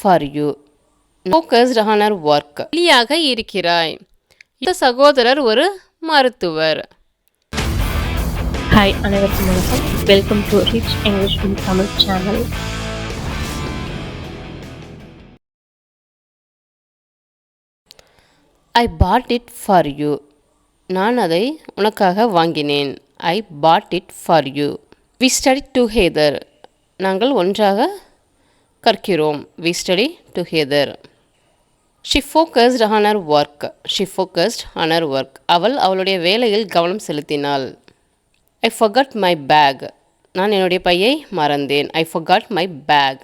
for you. Focused on her work. ஒல்லியாக இருக்கிறாய். இந்த சகோதரர் ஒரு மருத்துவர். Hi, அனைவருக்கும் வணக்கம். Welcome to rich English in Tamil channel. I bought it for you. நான் அதை உனக்காக வாங்கினேன். I bought it for you. We study together. நாங்கள் ஒன்றாக கற்கிறோம். We study together. She focused on her work. She focused on her work. அவள் அவளுடைய வேலையில் கவனம் செலுத்தினாள். I forgot my bag. நான் என்னுடைய பையை மறந்தேன். I forgot my bag.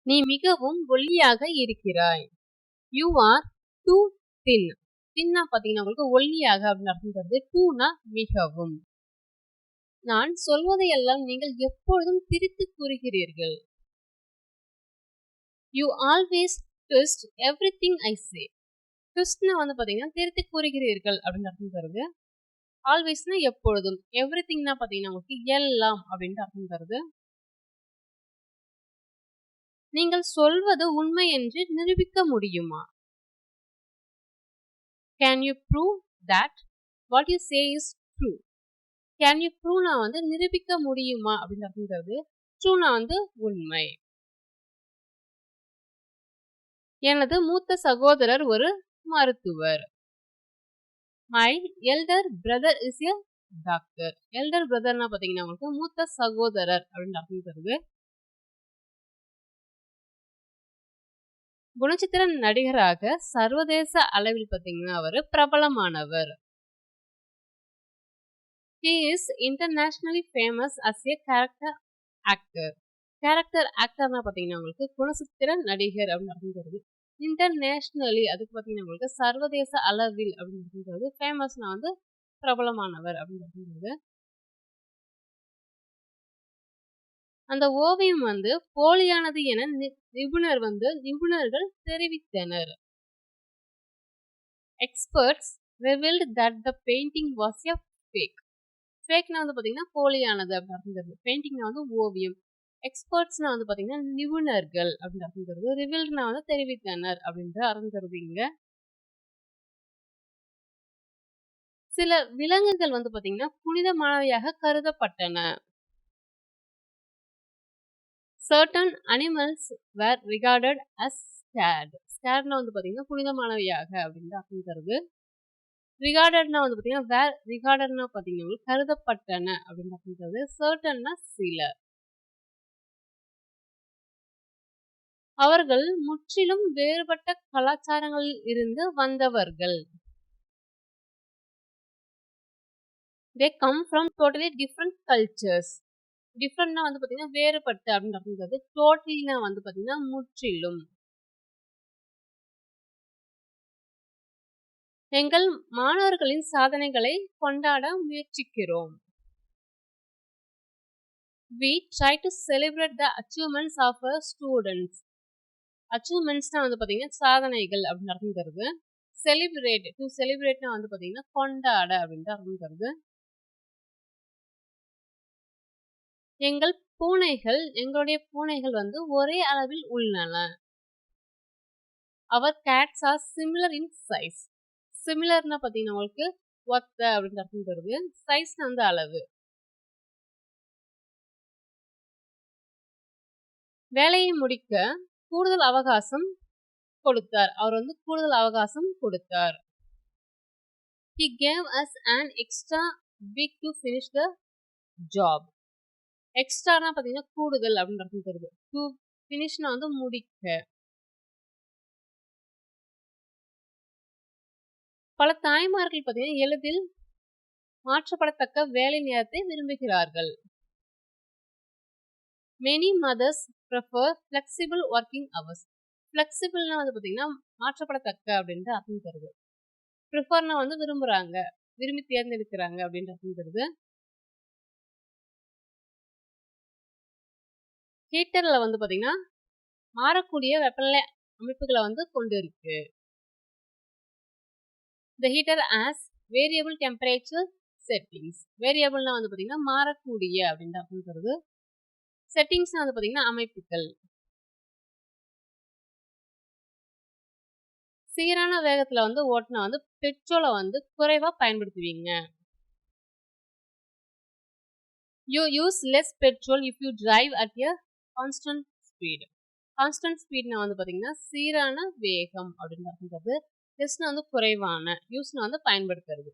நீ மிகவும் ஒல்லியாக இருக்கிறாய். You are too thin. தின்னா பார்த்தீங்கன்னா உங்களுக்கு ஒல்லியாக அப்படின்னு அர்த்தம் தருது. டூனா மிகவும். நான் சொல்வதையெல்லாம் நீங்கள் எப்பொழுதும் திரித்து கூறுகிறீர்கள். You always twist everything I say. twistனா வந்து பார்த்தீங்கன்னா திரித்து கூறுகிறீர்கள் அப்படின்னு அர்த்தம் தருது. ஆல்வேஸ்னா எப்பொழுதும். எவ்ரிதிங்னா பார்த்தீங்கன்னா உங்களுக்கு எல்லாம் அப்படின்னு அர்த்தம் தருது. நீங்கள் சொல்வது உண்மை என்று நிரூபிக்க முடியுமா? Can you prove that what you say is true? Can you prove நான் வந்து நிரூபிக்க முடியுமா அப்படின்னு அர்த்தம் தருது. ட்ரூனா வந்து உண்மை. எனது மூத்த சகோதரர் ஒரு மருத்துவர். My elder brother is a doctor. elder brotherனா பார்த்தீங்கன்னா உங்களுக்கு மூத்த சகோதரர் அப்படின்னு அர்த்தம் தருது. குணச்சித்திர நடிகராக சர்வதேச அளவில் பார்த்தீங்கன்னா அவர் பிரபலமானவர். He is internationally famous as a character actor. Character ஆக்டர்னா பார்த்தீங்கன்னா உங்களுக்கு குணச்சித்திர நடிகர் அப்படின்னு அர்த்தம் தருது. இன்டர்நேஷ்னலி அதுக்கு பார்த்தீங்கன்னா உங்களுக்கு சர்வதேச அளவில் அப்படின்னு அர்த்தம் தருது. ஃபேமஸ்னா வந்து பிரபலமானவர் அப்படின்னு அர்த்தம் தருது. அந்த ஓவியம் வந்து போலியானது என நிபுணர்கள் தெரிவித்தனர். Experts revealed that the painting was a fake. ஃபேக்னா வந்து பார்த்தீங்கன்னா போலியானது அப்படின்னு அர்த்தம் தருது. பெயிண்டிங்னா வந்து ஓவியம். எக்ஸ்பர்ட்ஸ்னா வந்து பார்த்தீங்கன்னா நிபுணர்கள் அப்படின்னு அர்த்தம் தருது. ரிவீல்ட்னா வந்து தெரிவித்தனர் அப்படின்ற அர்த்தம் தருவீங்க. சில விலங்குகள் வந்து பார்த்தீங்கன்னா புனிதமானவையாக கருதப்பட்டன. Certain animals were regarded as scared. Scaredனா வந்து பார்த்தீங்கன்னா புனிதமானவையாக அப்படின்ற அர்த்தம் தருது. ரிகார்டட்னா வந்து பார்த்தீங்கன்னா வேர் ரிகார்டட்னா பார்த்தீங்கன்னா கருதப்பட்டன அப்படின்னு அர்த்தம் தருது. சர்டன்னா சில. அவர்கள் முற்றிலும் வேறுபட்ட கலாச்சாரங்களில் இருந்து வந்தவர்கள். They come from totally different cultures. டிஃப்ரெண்ட்னா வந்து பார்த்தீங்கன்னா வேறுபட்ட அப்படின்னு அர்த்தம் தருது. டோட்டலினா வந்து பார்த்தீங்கன்னா முற்றிலும். எங்கள் மாணவர்களின் சாதனைகளை கொண்டாட முயற்சிக்கிறோம். We try to celebrate the achievements of our students. அச்சீவ்மெண்ட்ஸ்னா வந்து பார்த்தீங்கன்னா சாதனைகள் அப்படின்னு அர்த்தம் தருது. செலிப்ரேட்னா வந்து பார்த்தீங்கன்னா கொண்டாட அப்படின்ற அர்த்தம் தருது. எங்களுடைய பூனைகள் வந்து ஒரே அளவில் உள்ளன. Our cats are similar in size. சிமிலர்னா பார்த்தீங்கன்னா உங்களுக்கு ஒத்த அப்படின்னு அர்த்தம் தருது. சைஸ்னா வந்து அளவு. வேலையை முடிக்க கூடுதல் அவகாசம் கொடுத்தார். அவர் வந்து கூடுதல் அவகாசம் கொடுத்தார். He gave us an extra week to finish the job. எக்ஸ்ட்ரானா பார்த்தீங்கன்னா கூடுதல் அப்படின்னு அர்த்தம் தருது. டு ஃபினிஷ்னா வந்து முடிக்க. பல தாய்மார்கள் பார்த்தீங்கன்னா எளிதில் மாற்றப்படத்தக்க வேலை நேரத்தை விரும்புகிறார்கள். Many mothers prefer flexible working hours. ஃப்ளெக்சிபிள்னா வந்து பார்த்தீங்கன்னா மாற்றப்படத்தக்க அப்படின்ற அர்த்தம் தருது. ப்ரிஃபர்னா வந்து விரும்புகிறாங்க, விரும்பி தேர்ந்தெடுக்கிறாங்க அப்படின்ற அர்த்தம் தருது. ஹீட்டரில் வந்து பார்த்தீங்கன்னா மாறக்கூடிய வெப்பநிலை அமைப்புகளை வந்து கொண்டு இருக்கு. The heater has variable temperature settings. வேரியபிள்னா வந்து பார்த்தீங்கன்னா மாறக்கூடிய அப்படின்ற அர்த்தம் தருது. செட்டிங்ஸ்னா வந்து பார்த்தீங்கன்னா அமைப்புகள். சீரான வேகத்தில் வந்து ஓட்டினா வந்து பெட்ரோலை வந்து குறைவாக பயன்படுத்துவீங்க. You use less petrol if you drive at a constant speed. Constant ஸ்பீட்னா வந்து பார்த்தீங்கன்னா சீரான வேகம் அப்படின்னு பார்க்குறது. லெஸ்னா வந்து குறைவான, யூஸ்னா வந்து பயன்படுத்துறது.